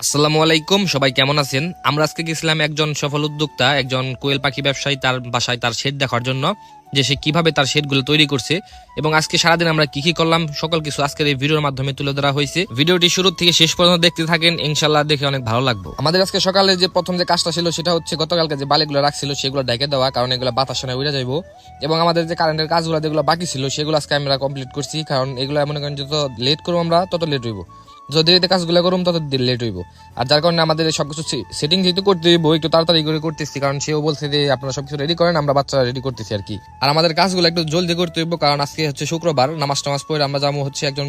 আসসালামু আলাইকুম, সবাই কেমন আছেন? আমরা আজকে গেছিলাম একজন সফল উদ্যোক্তা, একজন কোয়েল পাখি ব্যবসায়ী, তার বাসায় তার শেড দেখার জন্য, যে সে কিভাবে তার শেডগুলো তৈরি করছে এবং আজকে সারাদিন আমরা কি কি করলাম সকল কিছু আজকের এই ভিডিওর মাধ্যমে তুলে ধরা হয়েছে। ভিডিওটি শুরু থেকে শেষ পর্যন্ত দেখতে থাকেন, ইনশাল্লাহ দেখে অনেক ভালো লাগবে। আমাদের আজকে সকালে যে প্রথম যে কাজটা ছিল সেটা হচ্ছে গতকালকে যে বালিগুলো রাখছিল সেগুলো ঢেকে দেওয়া, কারণ এগুলো বাতাস না উড়ে যাইবো। এবং আমাদের যে কারেন্টের কাজগুলো যেগুলো বাকি ছিল সেগুলো আজকে আমরা কমপ্লিট করছি, কারণ এগুলো মনে করেন যত লেট করবো আমরা তত লেট হইব, যত দেরিতে কাজগুলো করুম তত লেট হইব। আর যার কারণে আমাদের সবকিছু সেটিং যেহেতু করতে হইব একটু তাড়াতাড়ি করে করতেছি, কারণ সেও বলছে যে আপনারা সবকিছু রেডি করেন, আমরা বাচ্চারা রেডি করতেছি আর কি। আর আমাদের কাজগুলো একটু জলদি করতে হইব, কারণ আজকে হচ্ছে শুক্রবার, নামাজ টামাজ পড়ে আমরা যাবো হচ্ছে একজন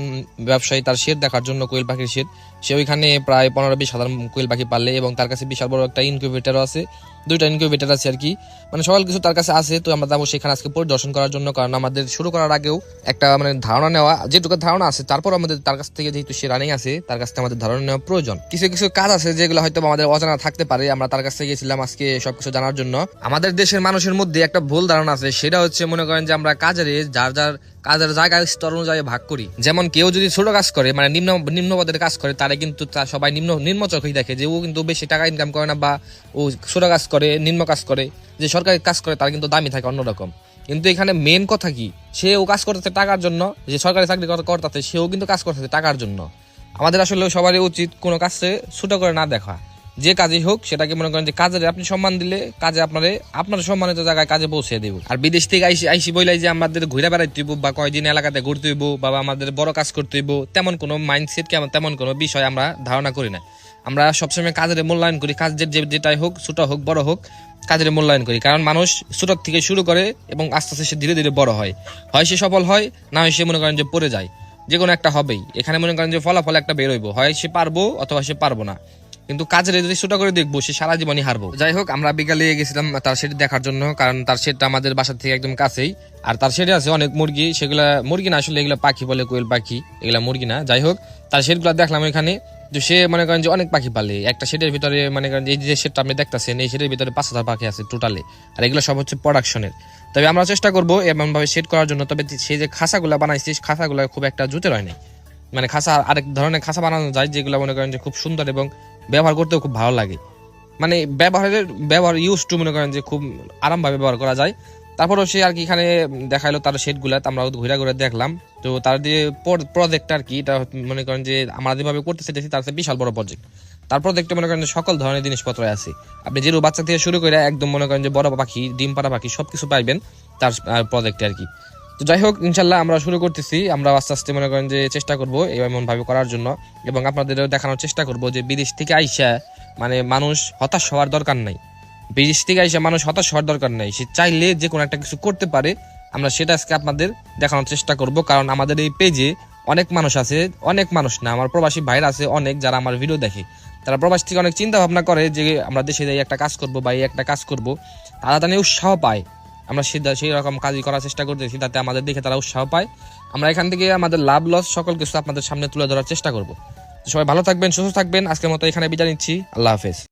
ব্যবসায়ী তার শেড দেখার জন্য, কোয়েল পাখির শেড। সে ওইখানে প্রায় 15-20 হাজার কোয়েল পাখি পারলে, এবং তার কাছে বিশাল বড় একটা ইনকিউবেটারও আছে, 2টা ইনকিউবেটার আছে আর কি, মানে সকল কিছু তার কাছে আছে। তো আমরা যাবো সেখানে আজকে পরিদর্শন করার জন্য, কারণ আমাদের শুরু করার আগেও একটা মানে ধারণা নেওয়া, যেটুকু ধারণা আছে তারপর আমাদের তার কাছ থেকে, যেহেতু সে রানিং আছে, তার কাছ থেকে আমাদের ধারণা নেওয়া প্রয়োজন। কিছু কিছু কাজ আছে যেগুলো হয়তো আমাদের অজানা থাকতে পারে, আমরা তার কাছ থেকে গেছিলাম আজকে সবকিছু জানার জন্য। আমাদের দেশের মানুষের মধ্যে একটা ভুল ধারণা আছে, সেটা হচ্ছে মনে করেন যে আমরা কাজের যার যার কাজের জায়গা স্তর অনুযায়ী ভাগ করি। যেমন কেউ যদি ছোট কাজ করে, মানে নিম্ন পদের কাজ করে, তারা কিন্তু সবাই নিম্ন চোখেই দেখে যে ও কিন্তু বেশি টাকা ইনকাম করে না, বা ও ছোট কাজ করে, নিম্ন কাজ করে। যে সরকারি কাজ করে তার কিন্তু দামি থাকে অন্যরকম। কিন্তু এখানে মেন কথা কি, সে ও কাজ করতেছে টাকার জন্য, যে সরকারি চাকরি করতেছে সেও কিন্তু কাজ করতেছে টাকার জন্য। আমাদের আসলে সবারই উচিত কোনো কাজে ছোট করে না দেখা, যে কাজই হোক সেটাকে মনে করেন যে কাজে আপনি সম্মান দিলে কাজে আপনার সম্মানিত জায়গায় কাজে পৌঁছে দেব। আর বিদেশ থেকে আইসি বইলাই যে আমাদের ঘুরে বেড়াইতে হইব বা কয়দিন এলাকাতে ঘুরতে হইব বা আমাদের বড় কাজ করতে হইব, তেমন কোনো মাইন্ডসেট তেমন কোনো বিষয় আমরা ধারণা করি না। আমরা সবসময় কাজের মূল্যায়ন করি, কাজের যেটাই হোক, ছোট হোক বড় হোক, কাজের মূল্যায়ন করি। কারণ মানুষ ছোট থেকে শুরু করে এবং আস্তে আস্তে সে ধীরে ধীরে বড় হয়, হয় সে সফল হয়, না হয় সে মনে করেন যে পড়ে যায়, যে কোনো একটা হবেই। এখানে মনে করেন যে ফলাফল একটা বেরোইব, হয় সে পারবো অথবা সে পারবো না। কিন্তু কাজের যদি ছোট করে দেখবো, সে সারা জীবনই হারবো। যাই হোক, আমরা বিকালে গেছিলাম তার শেড দেখার জন্য, কারণ তার শেডটা আমাদের বাসা থেকে একদম কাছেই। আর তার শেডে আছে অনেক মুরগি, সেগুলা মুরগি না, আসলে এগুলা পাখি বলে, কোয়েল পাখি, এগুলা মুরগি না। যাই হোক, তার শেডগুলা দেখলাম এখানে। তো সে মনে করেন যে অনেক পাখি পালে, একটা শেডের ভিতরে মনে করেন এই যে শেডটা আপনি দেখতেছেন, এই শেডের ভিতরে 5,000 পাখি আছে টোটালে। আর এগুলো সব হচ্ছে প্রোডাকশনের। তবে আমরা চেষ্টা করবো এমন ভাবে শেড করার জন্য। তবে সেই যে খাঁচাগুলা বানাইছি, খাঁচাগুলা খুব একটা জুতের হয় নাই। মানে খাঁচা আরেক ধরনের খাঁচা বানানো যায়, যেগুলো মনে করেন যে খুব সুন্দর এবং ব্যবহার করতেও খুব ভালো লাগে। মানে ব্যবহার ইউজ টু মনে করেন যে খুব আরামভাবে ব্যবহার করা যায়। তারপরও সে আর কি এখানে দেখাইলো তার শেডগুলা, আমরা ঘুরে ঘুরে দেখলাম। তো তার যে প্রজেক্ট আর কি, এটা মনে করেন যে আমরা যেভাবে করতে চাইতেছি তার সাথে বিশাল বড় প্রজেক্ট। তার প্রজেক্টে মনে করেন যে সকল ধরনের জিনিসপত্র আছে, আপনি যেরু বাচ্চা থেকে শুরু করে একদম মনে করেন যে বড় পাখি, ডিম পাড়া পাখি সবকিছু পাইবেন তার প্রজেক্টে আর কি। তো যাই হোক, ইনশাল্লাহ আমরা শুরু করতেছি, আমরা আস্তে আস্তে মনে করেন যে চেষ্টা করবো এমন ভাবে করার জন্য, এবং আপনাদেরও দেখানোর চেষ্টা করবো যে বিদেশ থেকে আইসা মানে মানুষ হতাশ হওয়ার দরকার নাই। বিদেশ থেকে আইসা মানুষ হতাশ হওয়ার দরকার নাই, সে চাইলে যে কোনো একটা কিছু করতে পারে। আমরা সেটা আজকে আপনাদের দেখানোর চেষ্টা করব, কারণ আমাদের এই পেজে অনেক মানুষ আছে, অনেক মানুষ না, আমার প্রবাসী ভাইরা আছে অনেক, যারা আমার ভিডিও দেখে। তারা প্রবাস থেকে অনেক চিন্তা ভাবনা করে যে আমরা দেশে যাই একটা কাজ করব বা এই একটা কাজ করব, তারা জানি উৎসাহ পায়। আমরা সেই রকম কাজই করার চেষ্টা করতেছি, তাতে আমাদের দেখে তারা উৎসাহ পায়। আমরা এখান থেকে আমাদের লাভ লস সকল কিছু আপনাদের সামনে তুলে ধরার চেষ্টা করব। সবাই ভালো থাকবেন, সুস্থ থাকবেন। আজকের মতো এখানে বিদায় নিচ্ছি, আল্লাহ হাফেজ।